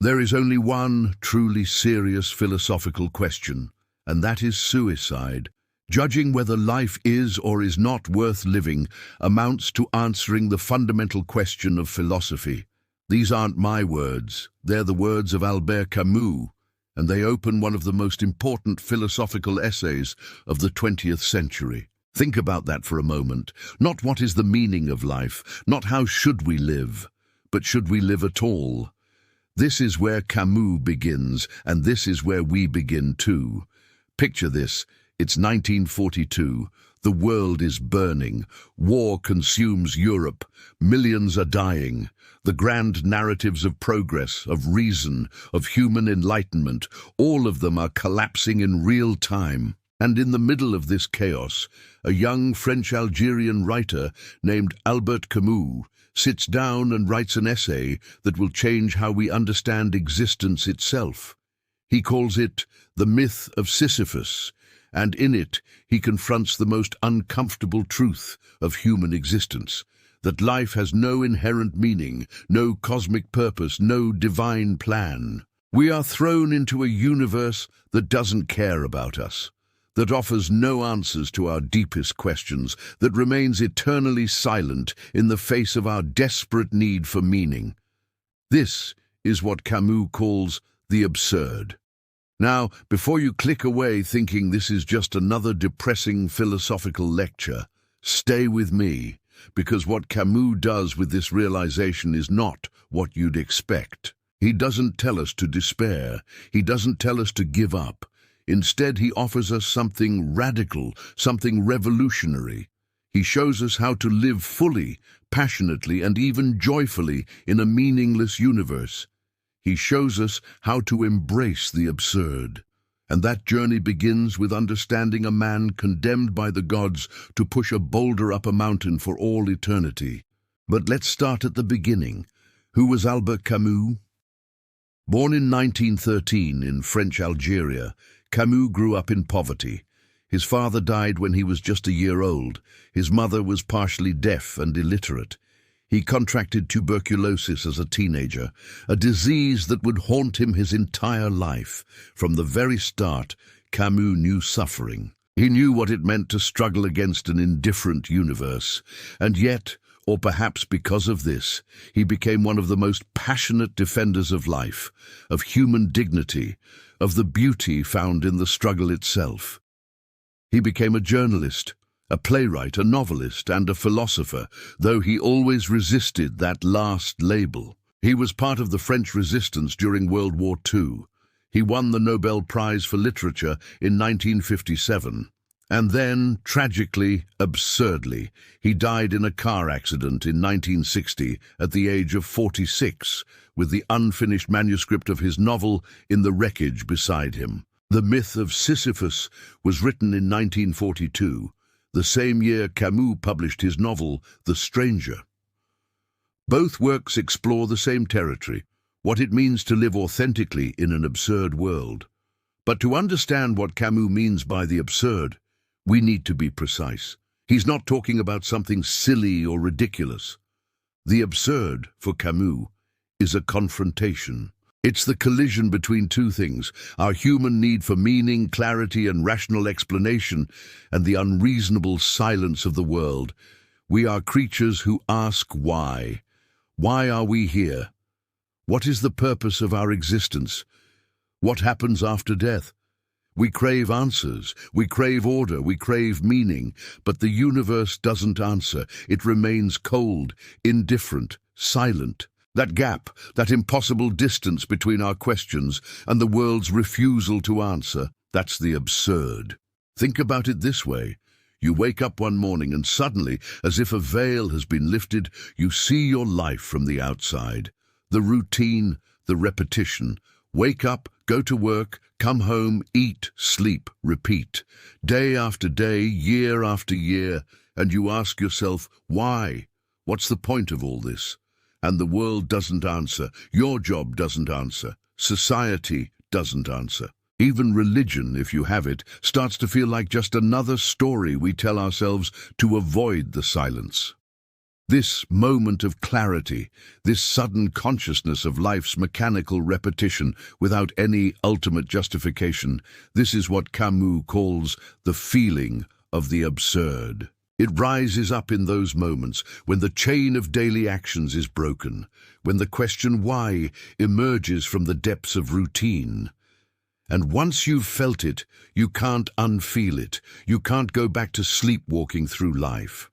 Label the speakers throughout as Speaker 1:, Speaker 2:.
Speaker 1: There is only one truly serious philosophical question, and that is suicide. Judging whether life is or is not worth living amounts to answering the fundamental question of philosophy. These aren't my words, they're the words of Albert Camus, and they open one of the most important philosophical essays of the 20th century. Think about that for a moment. Not what is the meaning of life, not how should we live, but should we live at all? This is where Camus begins, and this is where we begin too. Picture this. It's 1942. The world is burning. War consumes Europe. Millions are dying. The grand narratives of progress, of reason, of human enlightenment, all of them are collapsing in real time. And in the middle of this chaos, a young French-Algerian writer named Albert Camus sits down and writes an essay that will change how we understand existence itself. He calls it The Myth of Sisyphus, and in it he confronts the most uncomfortable truth of human existence, that life has no inherent meaning, no cosmic purpose, no divine plan. We are thrown into a universe that doesn't care about us, that offers no answers to our deepest questions, that remains eternally silent in the face of our desperate need for meaning. This is what Camus calls the absurd. Now, before you click away thinking this is just another depressing philosophical lecture, stay with me, because what Camus does with this realization is not what you'd expect. He doesn't tell us to despair. He doesn't tell us to give up. Instead, he offers us something radical, something revolutionary. He shows us how to live fully, passionately, and even joyfully in a meaningless universe. He shows us how to embrace the absurd. And that journey begins with understanding a man condemned by the gods to push a boulder up a mountain for all eternity. But let's start at the beginning. Who was Albert Camus? Born in 1913 in French Algeria, Camus grew up in poverty. His father died when he was just a year old. His mother was partially deaf and illiterate. He contracted tuberculosis as a teenager, a disease that would haunt him his entire life. From the very start, Camus knew suffering. He knew what it meant to struggle against an indifferent universe. And yet, or perhaps because of this, he became one of the most passionate defenders of life, of human dignity, of the beauty found in the struggle itself. He became a journalist, a playwright, a novelist, and a philosopher, though he always resisted that last label. He was part of the French resistance during World War II. He won the Nobel Prize for Literature in 1957. And then, tragically, absurdly, he died in a car accident in 1960 at the age of 46, with the unfinished manuscript of his novel in the wreckage beside him. The Myth of Sisyphus was written in 1942, the same year Camus published his novel, The Stranger. Both works explore the same territory, what it means to live authentically in an absurd world. But to understand what Camus means by the absurd, we need to be precise. He's not talking about something silly or ridiculous. The absurd, for Camus, is a confrontation. It's the collision between two things, our human need for meaning, clarity, and rational explanation, and the unreasonable silence of the world. We are creatures who ask why. Why are we here? What is the purpose of our existence? What happens after death? We crave answers, we crave order, we crave meaning, but the universe doesn't answer. It remains cold, indifferent, silent. That gap, that impossible distance between our questions and the world's refusal to answer, that's the absurd. Think about it this way. You wake up one morning and suddenly, as if a veil has been lifted, you see your life from the outside. The routine, the repetition. Wake up, go to work, come home, eat, sleep, repeat. Day after day, year after year, and you ask yourself, why? What's the point of all this? And the world doesn't answer. Your job doesn't answer. Society doesn't answer. Even religion, if you have it, starts to feel like just another story we tell ourselves to avoid the silence. This moment of clarity, this sudden consciousness of life's mechanical repetition without any ultimate justification, this is what Camus calls the feeling of the absurd. It rises up in those moments when the chain of daily actions is broken, when the question why emerges from the depths of routine. And once you've felt it, you can't unfeel it. You can't go back to sleepwalking through life.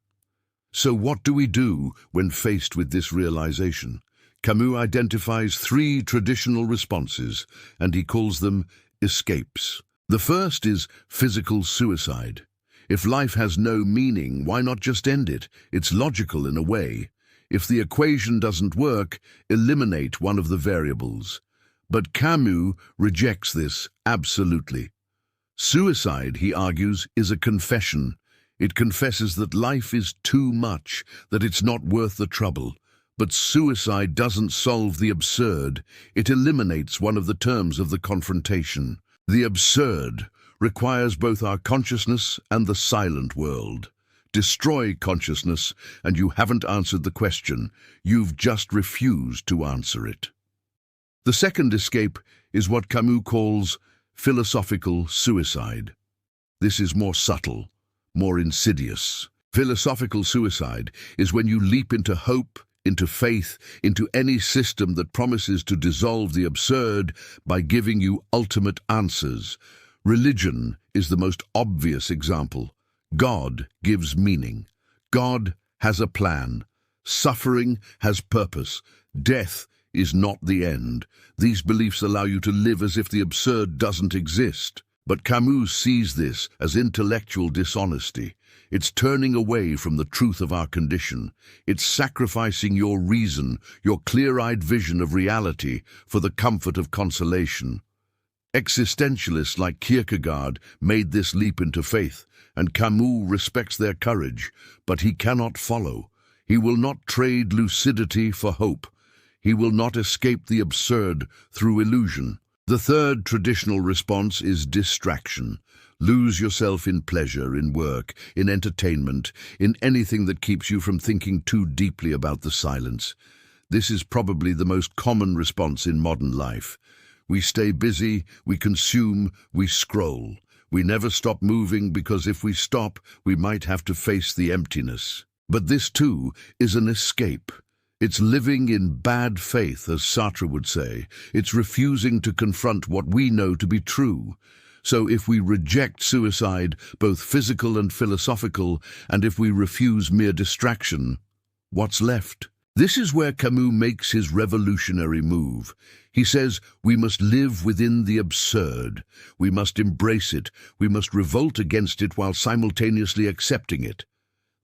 Speaker 1: So what do we do when faced with this realization? Camus identifies three traditional responses, and he calls them escapes. The first is physical suicide. If life has no meaning, why not just end it? It's logical in a way. If the equation doesn't work, eliminate one of the variables. But Camus rejects this absolutely. Suicide, he argues, is a confession. It confesses that life is too much, that it's not worth the trouble. But suicide doesn't solve the absurd. It eliminates one of the terms of the confrontation. The absurd requires both our consciousness and the silent world. Destroy consciousness, and you haven't answered the question. You've just refused to answer it. The second escape is what Camus calls philosophical suicide. This is more subtle, more insidious. Philosophical suicide is when you leap into hope, into faith, into any system that promises to dissolve the absurd by giving you ultimate answers. Religion is the most obvious example. God gives meaning. God has a plan. Suffering has purpose. Death is not the end. These beliefs allow you to live as if the absurd doesn't exist. But Camus sees this as intellectual dishonesty. It's turning away from the truth of our condition. It's sacrificing your reason, your clear-eyed vision of reality, for the comfort of consolation. Existentialists like Kierkegaard made this leap into faith, and Camus respects their courage, but he cannot follow. He will not trade lucidity for hope. He will not escape the absurd through illusion. The third traditional response is distraction. Lose yourself in pleasure, in work, in entertainment, in anything that keeps you from thinking too deeply about the silence. This is probably the most common response in modern life. We stay busy, we consume, we scroll. We never stop moving because if we stop, we might have to face the emptiness. But this too is an escape. It's living in bad faith, as Sartre would say. It's refusing to confront what we know to be true. So if we reject suicide, both physical and philosophical, and if we refuse mere distraction, what's left? This is where Camus makes his revolutionary move. He says we must live within the absurd. We must embrace it. We must revolt against it while simultaneously accepting it.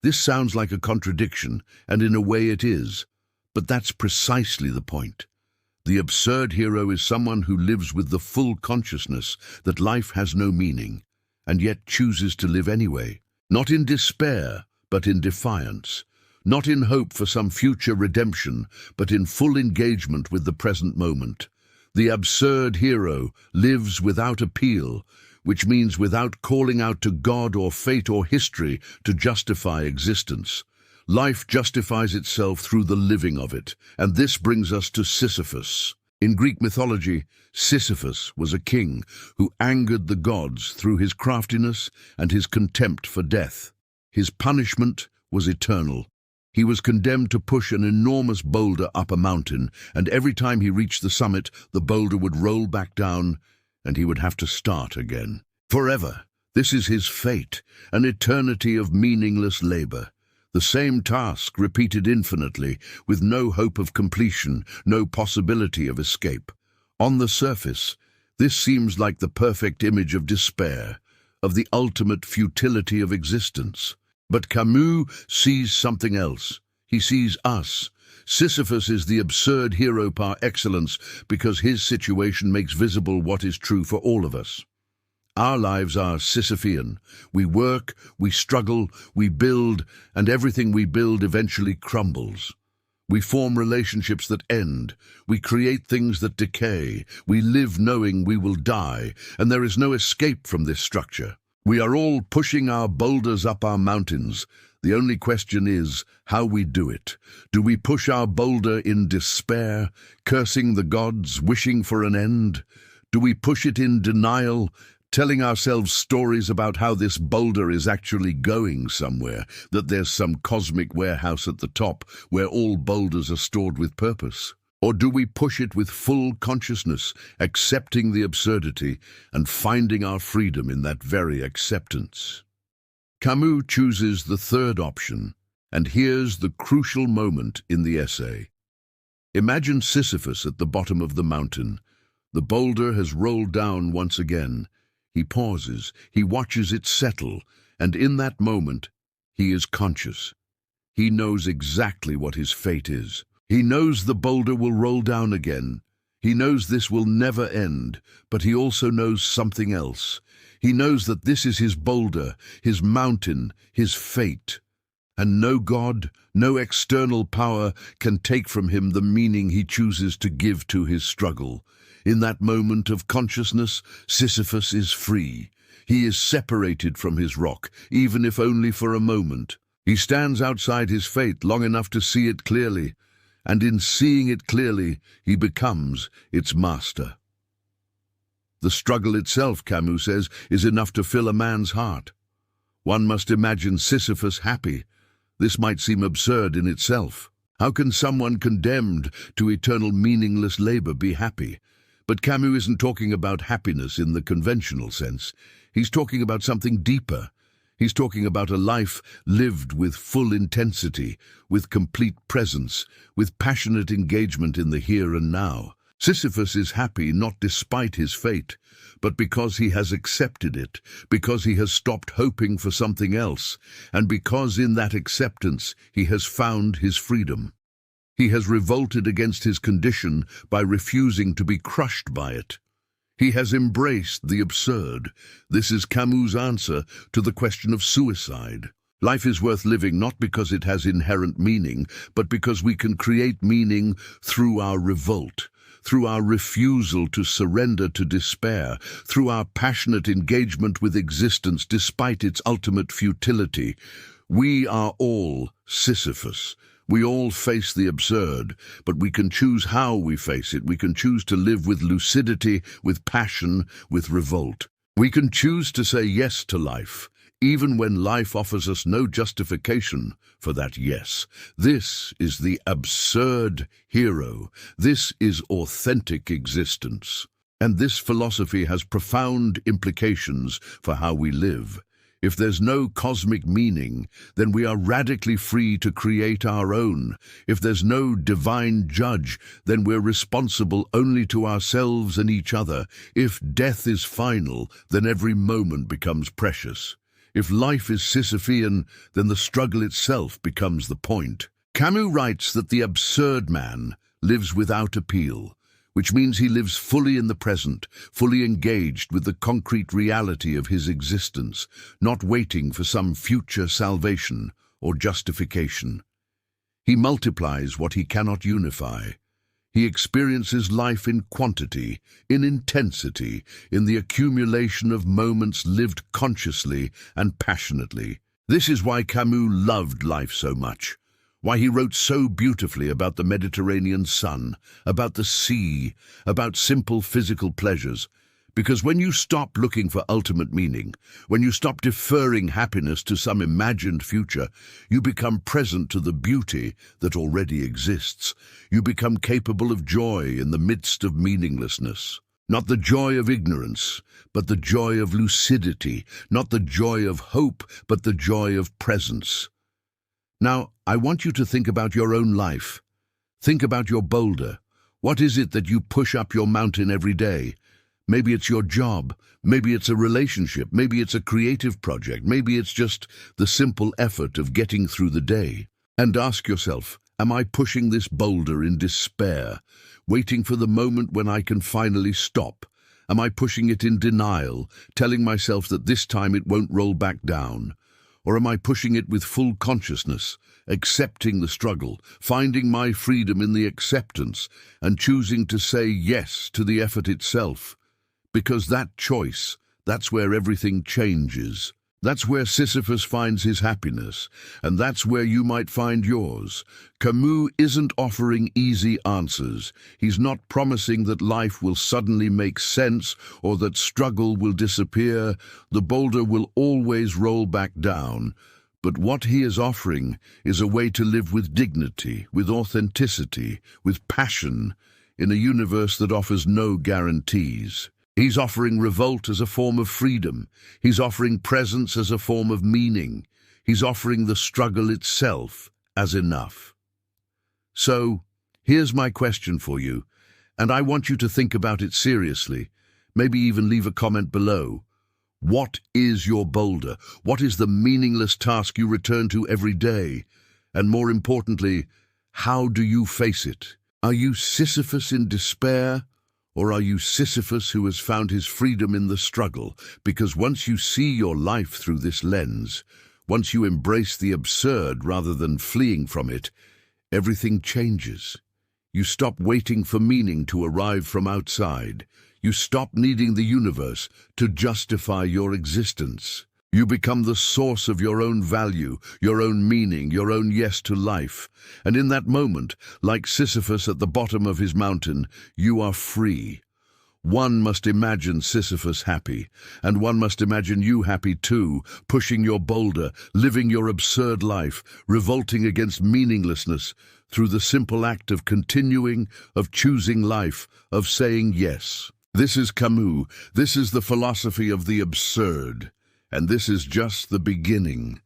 Speaker 1: This sounds like a contradiction, and in a way it is. But that's precisely the point. The absurd hero is someone who lives with the full consciousness that life has no meaning, and yet chooses to live anyway. Not in despair, but in defiance. Not in hope for some future redemption, but in full engagement with the present moment. The absurd hero lives without appeal, which means without calling out to God or fate or history to justify existence. Life justifies itself through the living of it, and this brings us to Sisyphus. In Greek mythology, Sisyphus was a king who angered the gods through his craftiness and his contempt for death. His punishment was eternal. He was condemned to push an enormous boulder up a mountain, and every time he reached the summit, the boulder would roll back down, and he would have to start again. Forever. This is his fate, an eternity of meaningless labor. The same task repeated infinitely, with no hope of completion, no possibility of escape. On the surface, this seems like the perfect image of despair, of the ultimate futility of existence. But Camus sees something else. He sees us. Sisyphus is the absurd hero par excellence because his situation makes visible what is true for all of us. Our lives are Sisyphean. We work, we struggle, we build, and everything we build eventually crumbles. We form relationships that end. We create things that decay. We live knowing we will die, and there is no escape from this structure. We are all pushing our boulders up our mountains. The only question is how we do it. Do we push our boulder in despair, cursing the gods, wishing for an end? Do we push it in denial, telling ourselves stories about how this boulder is actually going somewhere, that there's some cosmic warehouse at the top where all boulders are stored with purpose? Or do we push it with full consciousness, accepting the absurdity and finding our freedom in that very acceptance? Camus chooses the third option, and here's the crucial moment in the essay. Imagine Sisyphus at the bottom of the mountain. The boulder has rolled down once again. He pauses, he watches it settle, and in that moment, he is conscious. He knows exactly what his fate is. He knows the boulder will roll down again. He knows this will never end, but he also knows something else. He knows that this is his boulder, his mountain, his fate. And no God, no external power can take from him the meaning he chooses to give to his struggle. In that moment of consciousness, Sisyphus is free. He is separated from his rock, even if only for a moment. He stands outside his fate long enough to see it clearly, and in seeing it clearly, he becomes its master. The struggle itself, Camus says, is enough to fill a man's heart. One must imagine Sisyphus happy. This might seem absurd in itself. How can someone condemned to eternal meaningless labor be happy? But Camus isn't talking about happiness in the conventional sense. He's talking about something deeper. He's talking about a life lived with full intensity, with complete presence, with passionate engagement in the here and now. Sisyphus is happy not despite his fate, but because he has accepted it, because he has stopped hoping for something else, and because in that acceptance he has found his freedom. He has revolted against his condition by refusing to be crushed by it. He has embraced the absurd. This is Camus' answer to the question of suicide. Life is worth living not because it has inherent meaning, but because we can create meaning through our revolt, through our refusal to surrender to despair, through our passionate engagement with existence despite its ultimate futility. We are all Sisyphus. We all face the absurd, but we can choose how we face it. We can choose to live with lucidity, with passion, with revolt. We can choose to say yes to life, even when life offers us no justification for that yes. This is the absurd hero. This is authentic existence. And this philosophy has profound implications for how we live. If there's no cosmic meaning, then we are radically free to create our own. If there's no divine judge, then we're responsible only to ourselves and each other. If death is final, then every moment becomes precious. If life is Sisyphean, then the struggle itself becomes the point. Camus writes that the absurd man lives without appeal, which means he lives fully in the present, fully engaged with the concrete reality of his existence, not waiting for some future salvation or justification. He multiplies what he cannot unify. He experiences life in quantity, in intensity, in the accumulation of moments lived consciously and passionately. This is why Camus loved life so much. Why he wrote so beautifully about the Mediterranean sun, about the sea, about simple physical pleasures. Because when you stop looking for ultimate meaning, when you stop deferring happiness to some imagined future, you become present to the beauty that already exists. You become capable of joy in the midst of meaninglessness. Not the joy of ignorance, but the joy of lucidity. Not the joy of hope, but the joy of presence. Now, I want you to think about your own life. Think about your boulder. What is it that you push up your mountain every day? Maybe it's your job. Maybe it's a relationship. Maybe it's a creative project. Maybe it's just the simple effort of getting through the day. And ask yourself, am I pushing this boulder in despair, waiting for the moment when I can finally stop? Am I pushing it in denial, telling myself that this time it won't roll back down? Or am I pushing it with full consciousness, accepting the struggle, finding my freedom in the acceptance, and choosing to say yes to the effort itself? Because that choice, that's where everything changes. That's where Sisyphus finds his happiness, and that's where you might find yours. Camus isn't offering easy answers. He's not promising that life will suddenly make sense or that struggle will disappear. The boulder will always roll back down. But what he is offering is a way to live with dignity, with authenticity, with passion, in a universe that offers no guarantees. He's offering revolt as a form of freedom. He's offering presence as a form of meaning. He's offering the struggle itself as enough. So, here's my question for you, and I want you to think about it seriously. Maybe even leave a comment below. What is your boulder? What is the meaningless task you return to every day? And more importantly, how do you face it? Are you Sisyphus in despair? Or are you Sisyphus who has found his freedom in the struggle? Because once you see your life through this lens, once you embrace the absurd rather than fleeing from it, everything changes. You stop waiting for meaning to arrive from outside. You stop needing the universe to justify your existence. You become the source of your own value, your own meaning, your own yes to life. And in that moment, like Sisyphus at the bottom of his mountain, you are free. One must imagine Sisyphus happy, and one must imagine you happy too, pushing your boulder, living your absurd life, revolting against meaninglessness through the simple act of continuing, of choosing life, of saying yes. This is Camus. This is the philosophy of the absurd. And this is just the beginning.